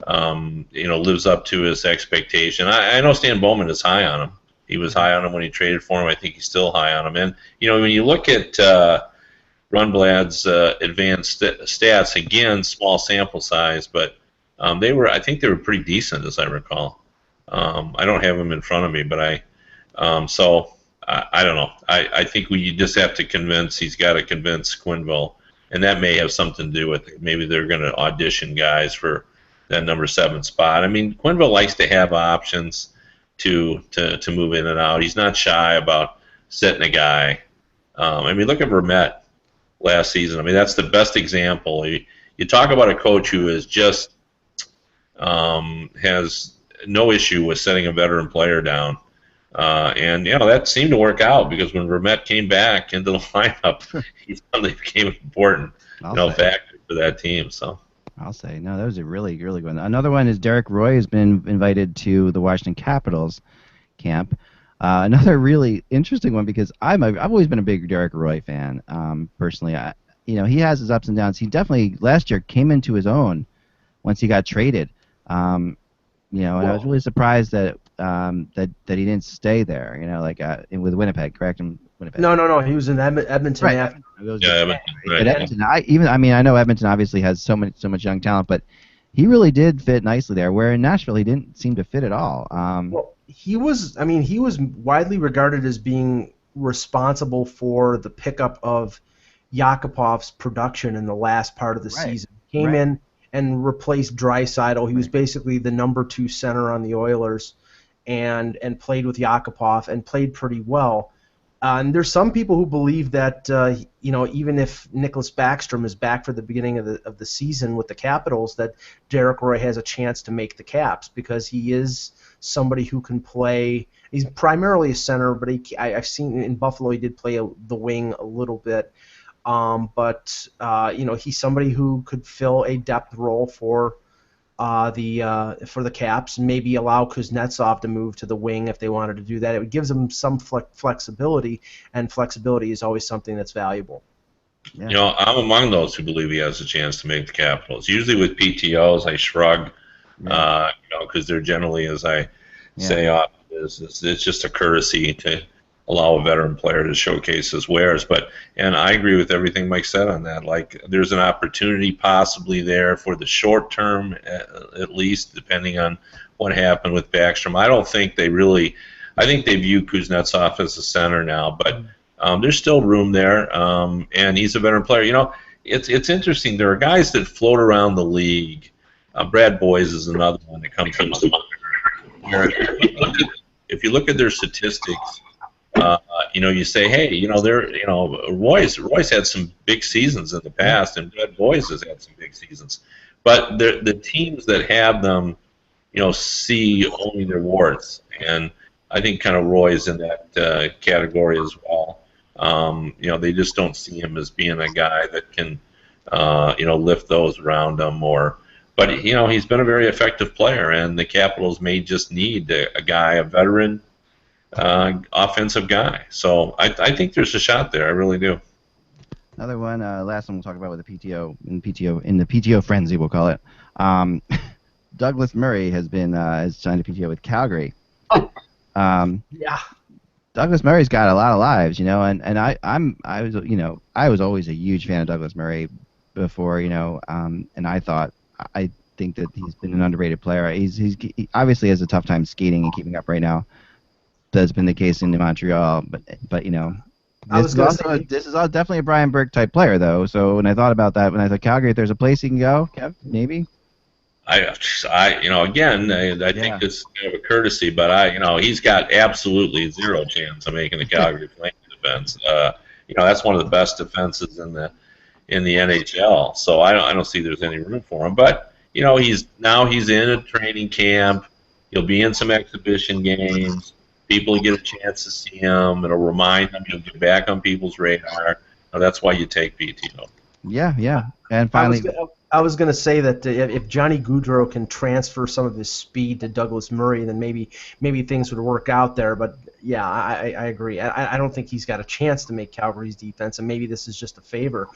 lives up to his expectation. I know Stan Bowman is high on him. He was high on him when he traded for him. I think he's still high on him. And, when you look at Rundblad's advanced stats, again, small sample size, but I think they were pretty decent, as I recall. I don't have them in front of me, but I don't know. I think we just have to he's got to convince Quenneville, and that may have something to do with it. Maybe they're going to audition guys for that number 7 spot. I mean, Quenneville likes to have options to move in and out. He's not shy about setting a guy. I mean, look at Vermette last season. I mean, that's the best example. You talk about a coach who is just has no issue with setting a veteran player down. And that seemed to work out because when Vermette came back into the lineup, he suddenly became an important factor for that team. So I'll say no, that was a really, really good one. Another one is Derek Roy has been invited to the Washington Capitals camp. Another really interesting one because I've always been a big Derek Roy fan. Personally, he has his ups and downs. He definitely last year came into his own once he got traded. And I was really surprised that he didn't stay there. With Winnipeg, correct? Winnipeg. No. He was in Edmonton. Right. After. Edmonton. Right. But Edmonton, I know Edmonton obviously has so much young talent, but he really did fit nicely there. Where in Nashville, he didn't seem to fit at all. Well, he was widely regarded as being responsible for the pickup of Yakupov's production in the last part of the season. Came in and replaced Draisaitl. He was basically the number 2 center on the Oilers, and played with Yakupov and played pretty well. And there's some people who believe that even if Nicholas Backstrom is back for the beginning of the season with the Capitals, that Derek Roy has a chance to make the Caps because he is somebody who can play. He's primarily a center, but I've seen in Buffalo he did play the wing a little bit. But he's somebody who could fill a depth role for the Caps, and maybe allow Kuznetsov to move to the wing if they wanted to do that. It gives them some flexibility, and flexibility is always something that's valuable. Yeah. I'm among those who believe he has a chance to make the Capitals. Usually with PTOs, I shrug, because they're generally, as I say, it's just a courtesy to allow a veteran player to showcase his wares. And I agree with everything Mike said on that. Like, there's an opportunity possibly there for the short term, at least, depending on what happened with Backstrom. I don't think they really. I think they view Kuznetsov as a center now, but there's still room there, and he's a veteran player. It's interesting. There are guys that float around the league. Brad Boyes is another one that comes to mind. If you look at their statistics, you say, hey, Roy's had some big seasons in the past, and Brad Boyes has had some big seasons. But the teams that have them, see only their warts, and I think kind of Roy's in that category as well. They just don't see him as being a guy that can, lift those around him. But he's been a very effective player, and the Capitals may just need a veteran. Offensive guy. So I think there's a shot there. I really do. Another one, last one we'll talk about with the PTO, in the PTO frenzy, we'll call it. Douglas Murray has signed a PTO with Calgary. Douglas Murray's got a lot of lives, and I was always a huge fan of Douglas Murray before, and I think that he's been an underrated player. He obviously has a tough time skating and keeping up right now. That's been the case in Montreal, but this is definitely a Brian Burke type player though. So when I thought about that, when I thought Calgary, if there's a place he can go, Kev, maybe. I think it's kind of a courtesy, but he's got absolutely zero chance of making the Calgary Flames defense. That's one of the best defenses in the NHL. So I don't see there's any room for him. But he's in a training camp. He'll be in some exhibition games. People get a chance to see him. It'll remind them. He'll get back on people's radar. That's why you take PTO. Yeah. And finally, I was going to say that if Johnny Gaudreau can transfer some of his speed to Douglas Murray, then maybe things would work out there. But yeah, I agree. I don't think he's got a chance to make Calgary's defense, and maybe this is just a favor.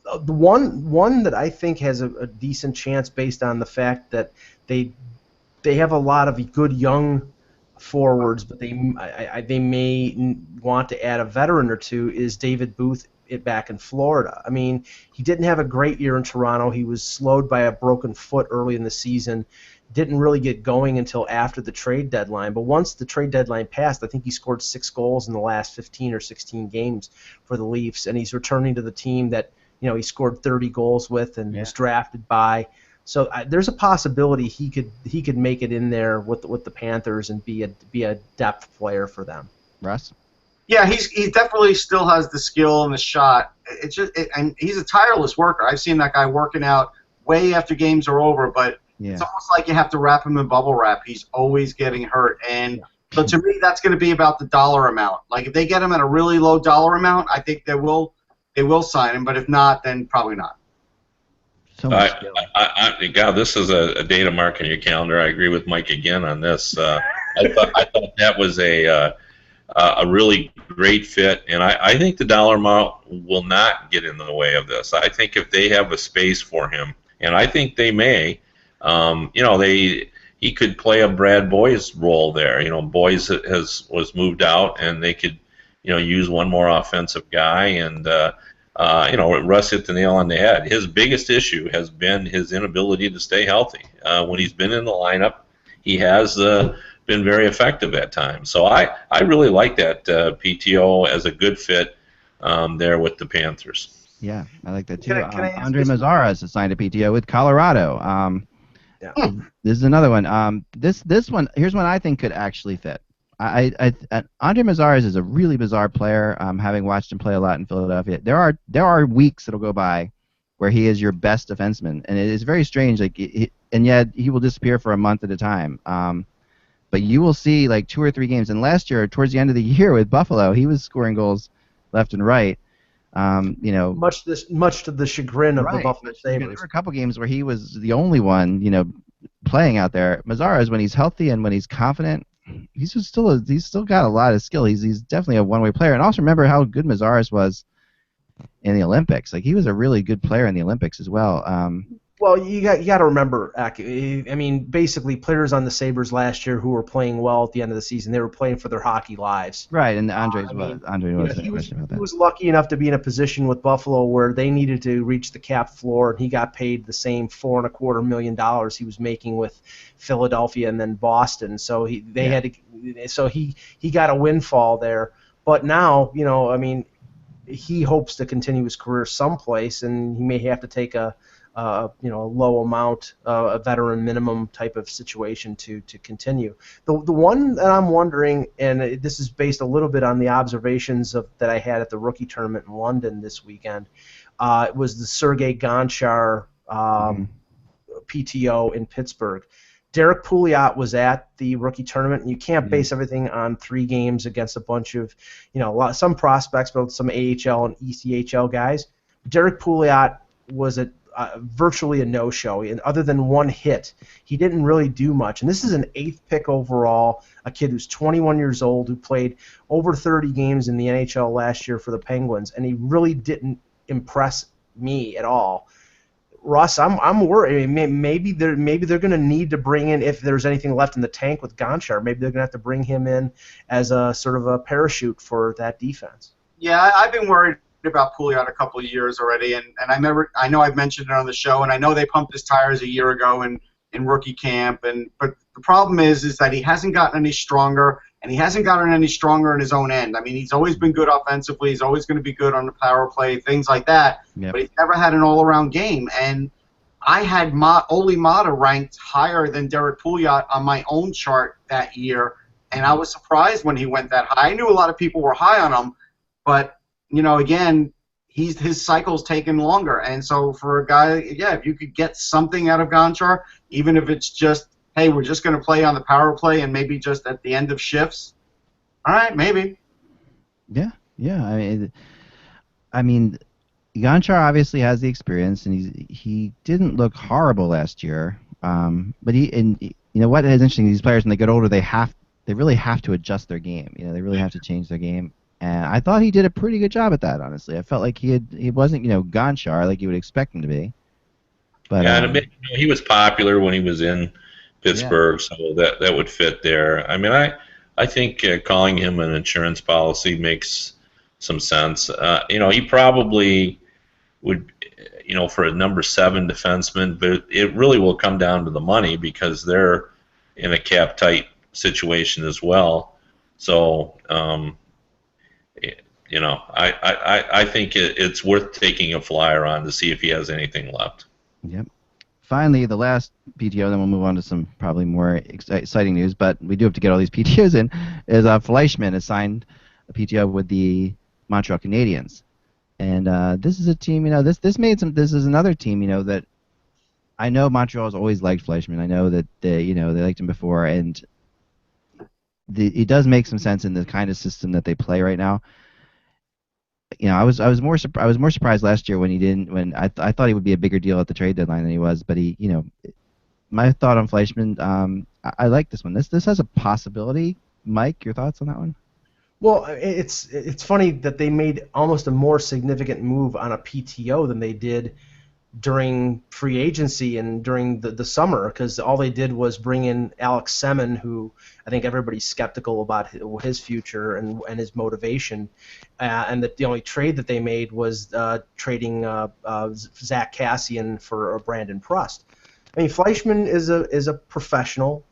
The one that I think has a decent chance based on the fact that they have a lot of good young forwards, but they may want to add a veteran or two, is David Booth back in Florida. I mean, he didn't have a great year in Toronto. He was slowed by a broken foot early in the season, didn't really get going until after the trade deadline. But once the trade deadline passed, I think he scored 6 goals in the last 15 or 16 games for the Leafs, and he's returning to the team that he scored 30 goals with and was drafted by. So there's a possibility he could make it in there with the Panthers and be a depth player for them. Russ? Yeah, he definitely still has the skill and the shot. And he's a tireless worker. I've seen that guy working out way after games are over, but it's almost like you have to wrap him in bubble wrap. He's always getting hurt. And so to me, that's going to be about the dollar amount. Like if they get him at a really low dollar amount, I think they will sign him. But if not, then probably not. So much God, this is a data mark on your calendar. I agree with Mike again on this. I thought that was a really great fit, and I think the dollar amount will not get in the way of this. I think if they have a space for him, and I think they may, he could play a Brad Boyes role there. Boyes was moved out, and they could use one more offensive guy, and Russ hit the nail on the head. His biggest issue has been his inability to stay healthy. When he's been in the lineup, he has been very effective at times. So I really like that PTO as a good fit there with the Panthers. Yeah, I like that too. Can I ask Andre this- Mazzara has signed a PTO with Colorado. Yeah. This is another one. This one, here's one I think could actually fit. Andre Mazzara is a really bizarre player. Having watched him play a lot in Philadelphia, there are weeks that'll go by where he is your best defenseman, and it is very strange. And yet he will disappear for a month at a time. But you will see like 2 or 3 games. And last year, towards the end of the year with Buffalo, he was scoring goals left and right. Much to the chagrin of the Buffalo There Sabres. were a couple games where he was the only one, playing out there. Mazzara is when he's healthy and when he's confident. He's still got a lot of skill. He's definitely a one-way player. And also remember how good Mazzaras was in the Olympics. Like he was a really good player in the Olympics as well. Well, you got to remember, I mean, basically, players on the Sabres last year who were playing well at the end of the season, they were playing for their hockey lives. Right, and Andre was. He was lucky enough to be in a position with Buffalo where they needed to reach the cap floor, and he got paid the same $4.25 million he was making with Philadelphia and then Boston. So he got a windfall there. But now, I mean, he hopes to continue his career someplace, and he may have to take a low amount, a veteran minimum type of situation to continue. The one that I'm wondering, and this is based a little bit on the observations that I had at the rookie tournament in London this weekend, was the Sergei Gonchar PTO in Pittsburgh. Derek Pouliot was at the rookie tournament, and you can't base everything on 3 games against a bunch of, some prospects, but some AHL and ECHL guys. Derek Pouliot was virtually a no-show. And other than 1 hit, he didn't really do much. And this is an 8th pick overall, a kid who's 21 years old, who played over 30 games in the NHL last year for the Penguins, and he really didn't impress me at all. Russ, I'm worried. I mean, maybe they're going to need to bring in, if there's anything left in the tank with Gonchar, maybe they're going to have to bring him in as a sort of a parachute for that defense. Yeah, I've been worried about Pouliot a couple of years already, and I know I've mentioned it on the show, and I know they pumped his tires a year ago in rookie camp, but the problem is that he hasn't gotten any stronger, and he hasn't gotten any stronger in his own end. I mean, he's always been good offensively, he's always going to be good on the power play, things like that, but he's never had an all-around game, and I had Oli Mata ranked higher than Derek Pouliot on my own chart that year, and I was surprised when he went that high. I knew a lot of people were high on him, but again, his cycle's taken longer, and so for a guy, if you could get something out of Gonchar, even if it's just, hey, we're just going to play on the power play and maybe just at the end of shifts, all right, maybe. Yeah. I mean, Gonchar obviously has the experience, and he didn't look horrible last year. But what is interesting? These players, when they get older, they really have to adjust their game. They really have to change their game. And I thought he did a pretty good job at that, honestly. I felt like he wasn't, Gonchar like you would expect him to be. But he was popular when he was in Pittsburgh, so that would fit there. I mean, I think calling him an insurance policy makes some sense. He probably would, for a number 7 defenseman, but it really will come down to the money because they're in a cap-tight situation as well. So, I think it's worth taking a flyer on to see if he has anything left. Yep. Finally, the last PTO, then we'll move on to some probably more exciting news, but we do have to get all these PTOs in, is Fleischmann has signed a PTO with the Montreal Canadiens. And this is a team, this is another team, that I know Montreal has always liked Fleischmann. I know that they liked him before, and it does make some sense in the kind of system that they play right now. I was more surprised last year when he didn't. When I thought he would be a bigger deal at the trade deadline than he was, but he, my thought on Fleischmann, I like this one. This has a possibility. Mike, your thoughts on that one? Well, it's funny that they made almost a more significant move on a PTO than they did during free agency and during the summer, because all they did was bring in Alex Semin, who I think everybody's skeptical about his future and his motivation, and the only trade that they made was trading Zach Cassian for Brandon Prust. I mean, Fleischman is a professional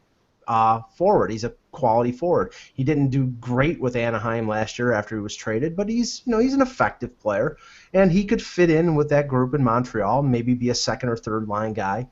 forward. He's a quality forward. He didn't do great with Anaheim last year after he was traded, but he's an effective player, and he could fit in with that group in Montreal, maybe be a second or third line guy.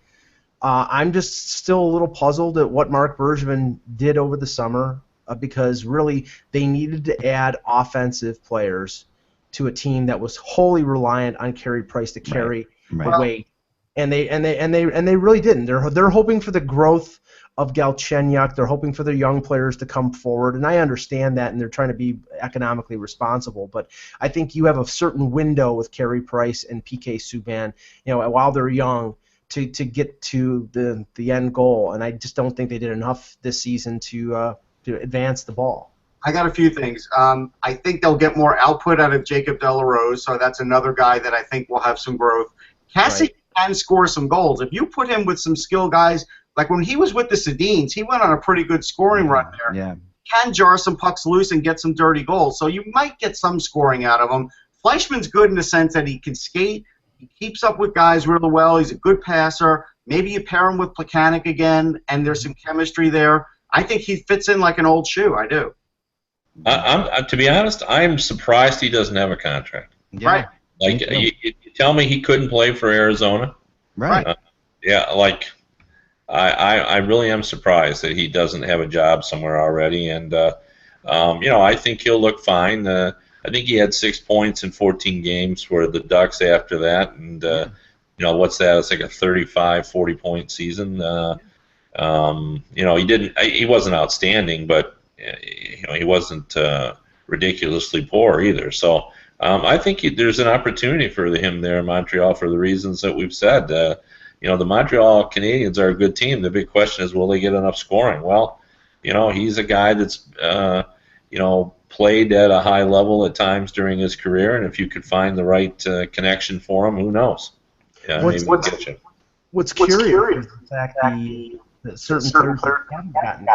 I'm just still a little puzzled at what Mark Bergevin did over the summer, because really they needed to add offensive players to a team that was wholly reliant on Carey Price to carry the weight, and they really didn't. They're hoping for the growth of Galchenyuk. They're hoping for their young players to come forward, and I understand that, and they're trying to be economically responsible. But I think you have a certain window with Carey Price and PK Subban, while they're young, to get to the end goal, and I just don't think they did enough this season to advance the ball. I got a few things. I think they'll get more output out of Jacob Delarose, so that's another guy that I think will have some growth. Cassie can score some goals. If you put him with some skill guys, like when he was with the Sedins, he went on a pretty good scoring run there. Yeah. Can jar some pucks loose and get some dirty goals, so you might get some scoring out of him. Fleischman's good in the sense that he can skate. He keeps up with guys really well. He's a good passer. Maybe you pair him with Plekanec again, and there's some chemistry there. I think he fits in like an old shoe. I do. To be honest, I'm surprised he doesn't have a contract. Yeah. Right. Like, you tell me he couldn't play for Arizona? Right. I really am surprised that he doesn't have a job somewhere already, and I think he'll look fine. I think he had 6 points in 14 games for the Ducks after that, and what's that? It's like a 35, 40-point season. He wasn't outstanding, but he wasn't ridiculously poor either. So I think there's an opportunity for him there in Montreal for the reasons that we've said. The Montreal Canadiens are a good team. The big question is, will they get enough scoring? Well, he's a guy that's, played at a high level at times during his career, and if you could find the right connection for him, who knows? What's curious is the fact that certain players haven't gotten.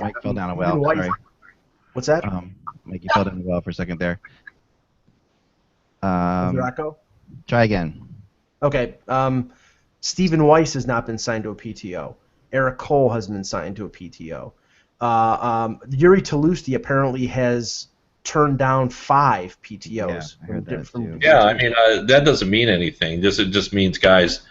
Mike fell down a well. Sorry. What's that? Mike, you fell down a well for a second there. Is there echo? Try again. Okay. Stephen Weiss has not been signed to a PTO. Eric Cole has been signed to a PTO. Yuri Tlusty apparently has turned down 5 PTOs. Yeah, I heard that too. That doesn't mean anything. It just means guys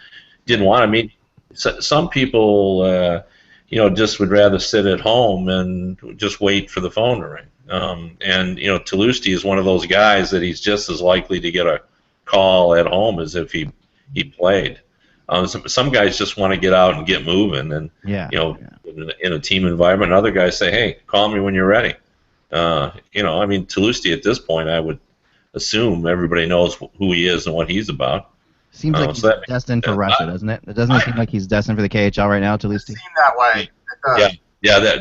didn't want to meet. Some people, just would rather sit at home and just wait for the phone to ring. Tlusty is one of those guys that he's just as likely to get a call at home as if he played. Some guys just want to get out and get moving, and in a team environment. And other guys say, "Hey, call me when you're ready." Tlusty at this point, I would assume everybody knows who he is and what he's about. Seems like he's destined for Russia, doesn't it? It doesn't seem like he's destined for the KHL right now, Tlusty. It seems that way.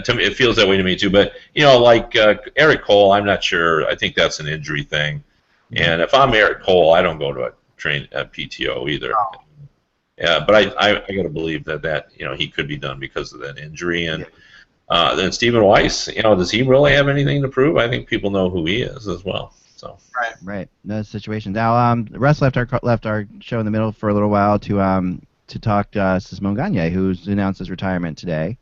To me, it feels that way to me too. But like Eric Cole, I'm not sure. I think that's an injury thing. And if I'm Eric Cole, I don't go to a PTO either. No. Yeah, but I got to believe that he could be done because of that injury. And then Stephen Weiss, does he really have anything to prove? I think people know who he is as well. So right, that's the situation. Now, Russ left our show in the middle for a little while to talk to Simon Gagne, who's announced his retirement today.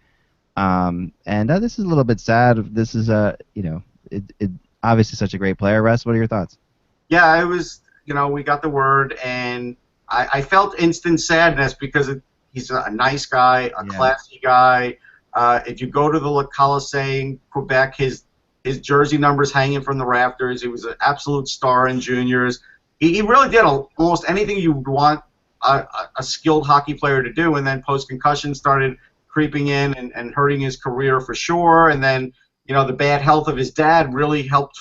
And this is a little bit sad. This is obviously such a great player. Russ, what are your thoughts? Yeah, it was. We got the word, and I felt instant sadness because he's a nice guy, a classy guy. If you go to the Coliseum, Quebec, his jersey numbers hanging from the rafters. He was an absolute star in juniors. He really did almost anything you would want a skilled hockey player to do, and then post-concussion started creeping in and hurting his career for sure. And then, the bad health of his dad really helped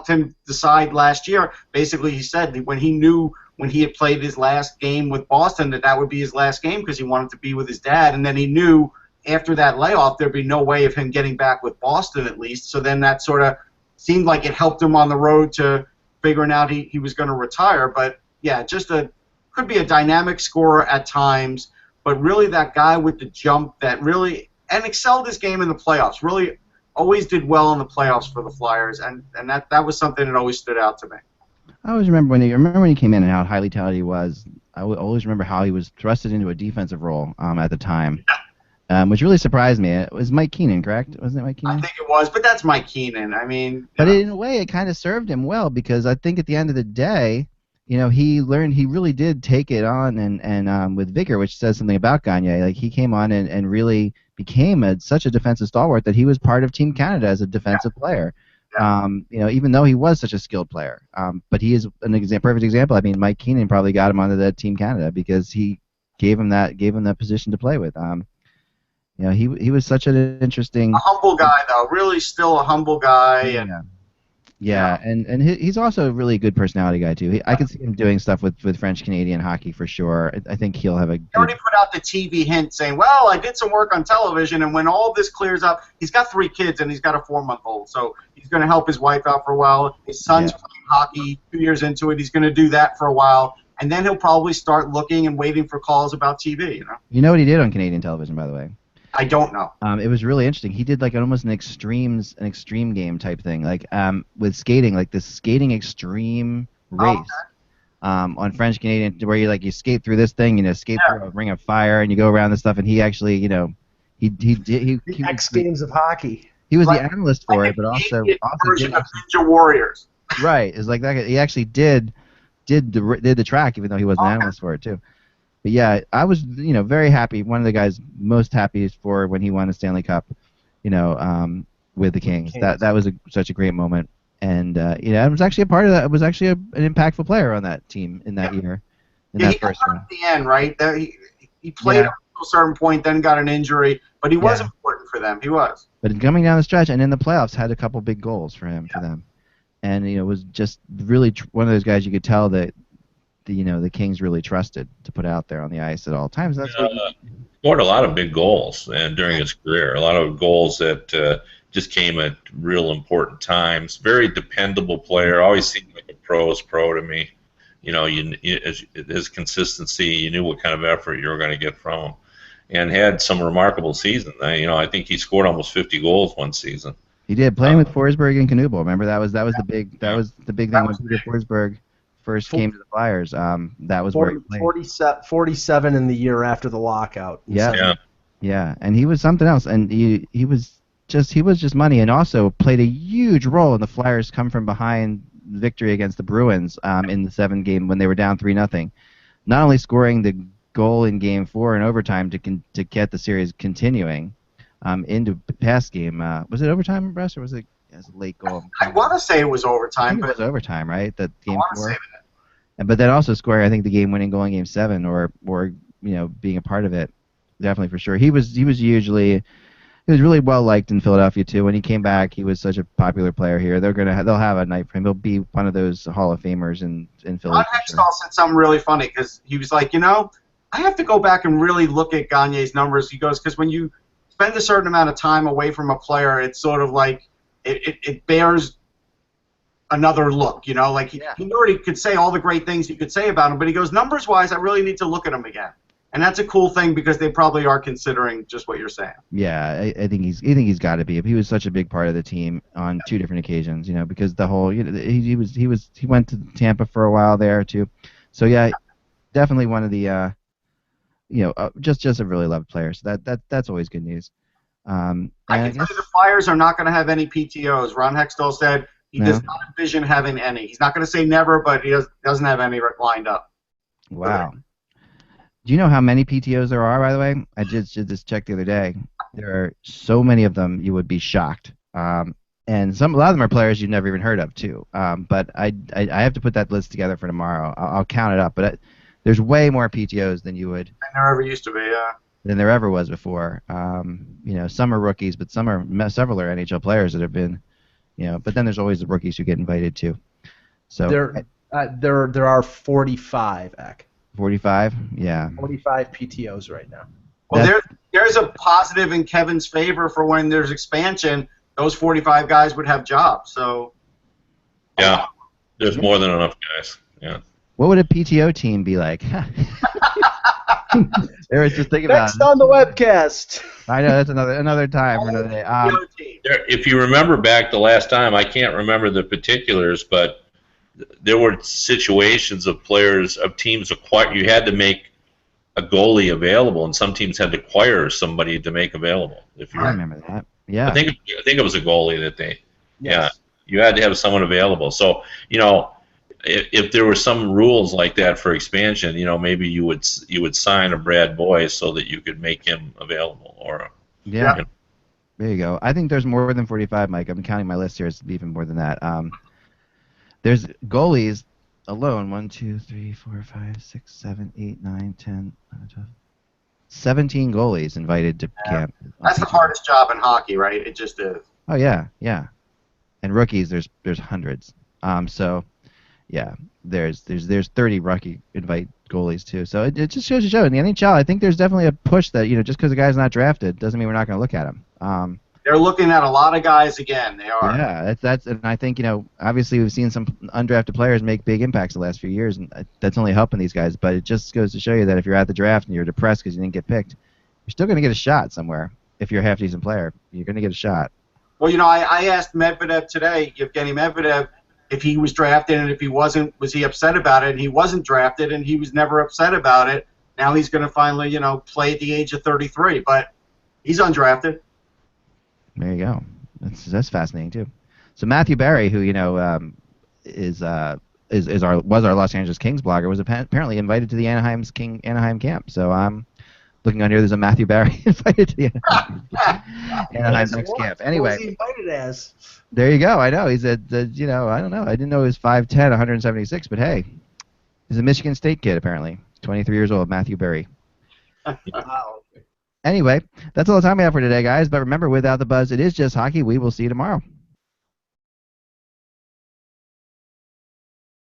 him decide last year. Basically, he said that when he had played his last game with Boston that would be his last game because he wanted to be with his dad, and then he knew after that layoff, there'd be no way of him getting back with Boston at least. So then that sort of seemed like it helped him on the road to figuring out he was going to retire. But yeah, could be a dynamic scorer at times, but really that guy with the jump that really and excelled his game in the playoffs. Really always did well in the playoffs for the Flyers, and that was something that always stood out to me. I always remember when he came in and how highly talented he was. I always remember how he was thrusted into a defensive role at the time, which really surprised me. It was Mike Keenan, correct? Wasn't it Mike Keenan? I think it was, but that's Mike Keenan. I mean, but in a way, it kind of served him well because I think at the end of the day, he really did take it on and with vigor, which says something about Gagne. Like he came on and really became such a defensive stalwart that he was part of Team Canada as a defensive player. Yeah. Even though he was such a skilled player, but he is perfect example. I mean, Mike Keenan probably got him onto that Team Canada because he gave him that position to play with. He was such an interesting, a humble guy though, really still a humble guy. Yeah, and he's also a really good personality guy too. I can see him doing stuff with French Canadian hockey for sure. I think he'll have a good... He already put out the TV hint saying, well, I did some work on television, and when all this clears up, he's got 3 kids and he's got a 4-month-old, so he's going to help his wife out for a while. His son's playing hockey 2 years into it. He's going to do that for a while, and then he'll probably start looking and waiting for calls about TV. You know what he did on Canadian television, by the way? I don't know. It was really interesting. He did like almost an extreme game type thing, like with skating, like this skating extreme race on French Canadian, where you skate through this thing, skate through a ring of fire, and you go around this stuff. And he actually, he X Games of hockey. He was the analyst for it, but also version of Ninja Warriors. Right, it's like that. He actually did the track, even though he wasn't an analyst for it too. But yeah, I was, very happy. One of the guys most happiest for when he won a Stanley Cup, with the Kings. That was such a great moment, and I was actually a part of that. I was actually an impactful player on that team in that year. He got hurt at the end, right? He played up to a certain point, then got an injury, but he was important for them. He was. But coming down the stretch and in the playoffs, had a couple big goals for them, and was just really one of those guys you could tell that. The Kings really trusted to put out there on the ice at all times. That's scored a lot of big goals and during his career. A lot of goals that just came at real important times. Very dependable player. Always seemed like a pro's pro to me. His consistency. You knew what kind of effort you were going to get from him, and had some remarkable seasons. I think he scored almost 50 goals one season. He did, playing with Forsberg and Knuble. Remember that was the big thing when Peter Forsberg first came to the Flyers. That was 47 in the year after the lockout. Yeah, and he was something else, and he was just money, and also played a huge role in the Flyers come from behind victory against the Bruins in the 7 game when they were down 3-0. Not only scoring the goal in Game 4 in overtime to get the series continuing into past game. Was it overtime, Russ, or was it as a late goal? I want to say it was overtime. It was overtime, right? That Game 4. But then also scoring, I think, the game-winning goal in Game 7, or being a part of it, definitely for sure. He was really well liked in Philadelphia too. When he came back, he was such a popular player here. They'll have a night for him. He'll be one of those Hall of Famers in Philly. Ron Hextall said something really funny because he was like, I have to go back and really look at Gagne's numbers. He goes, because when you spend a certain amount of time away from a player, it's sort of like it bears another look, He already could say all the great things you could say about him, but he goes, numbers-wise, I really need to look at him again. And that's a cool thing because they probably are considering just what you're saying. Yeah, I think he's got to be. He was such a big part of the team on 2 different occasions, because the whole, he went to Tampa for a while there too. So yeah, definitely one of the, just a really loved player. So that's always good news. I can tell you the Flyers are not going to have any PTOs. Ron Hextall said he does not envision having any. He's not going to say never, but he doesn't have any lined up. Wow. Do you know how many PTOs there are, by the way? I just did this check the other day. There are so many of them, you would be shocked. And a lot of them are players you've never even heard of, too. But I have to put that list together for tomorrow. I'll count it up. But there's way more PTOs than you would. And there ever used to be, yeah. Than there ever was before. Some are rookies, but several are NHL players that have been, But then there's always the rookies who get invited too. So there are 45, Eck. 45, yeah. 45 PTOs right now. Well, there's a positive in Kevin's favor for when there's expansion. Those 45 guys would have jobs. So. Yeah, there's more than enough guys. Yeah. What would a PTO team be like? They were just thinking about Next on the webcast. I know that's another time for another day. If you remember back the last time, I can't remember the particulars, but there were situations of teams acquire. You had to make a goalie available, and some teams had to acquire somebody to make available. If you remember that, yeah. I think it was a goalie that they. Yes. Yeah, you had to have someone available. So if there were some rules like that for expansion, maybe you would sign a Brad Boyce so that you could make him available, or yeah. There you go. I think there's more than 45, Mike. I'm counting my list here. It's even more than that. There's goalies alone. 1, 2, 3, 4, 5, 6, 7, 8, 9, 10, 11, 12, 17 goalies invited to camp. That's the hardest job in hockey, right? It just is. Oh yeah. And rookies, there's hundreds. So. Yeah, there's 30 rookie invite goalies too. So it just shows you show. In the NHL, I think there's definitely a push that just because a guy's not drafted doesn't mean we're not going to look at him. They're looking at a lot of guys again. They are. Yeah, that's and I think obviously we've seen some undrafted players make big impacts the last few years, and that's only helping these guys. But it just goes to show you that if you're at the draft and you're depressed because you didn't get picked, you're still going to get a shot somewhere. If you're a half decent player, you're going to get a shot. Well, I asked Medvedev today, Evgeny Medvedev, if he was drafted, and if he wasn't, was he upset about it? And he wasn't drafted, and he was never upset about it. Now he's going to finally, play at the age of 33, but he's undrafted. There you go. That's fascinating too. So Matthew Barry, who was our Los Angeles Kings blogger, was apparently invited to the Anaheim camp. So I'm looking on here. There's a Matthew Barry invited to the Anaheim next camp. Anyway, what was he invited as? There you go. I know he's I don't know. I didn't know he was 5'10", 176, but hey, he's a Michigan State kid apparently. 23 years old, Matthew Barry. Wow. Anyway, that's all the time we have for today, guys. But remember, without the buzz, it is just hockey. We will see you tomorrow.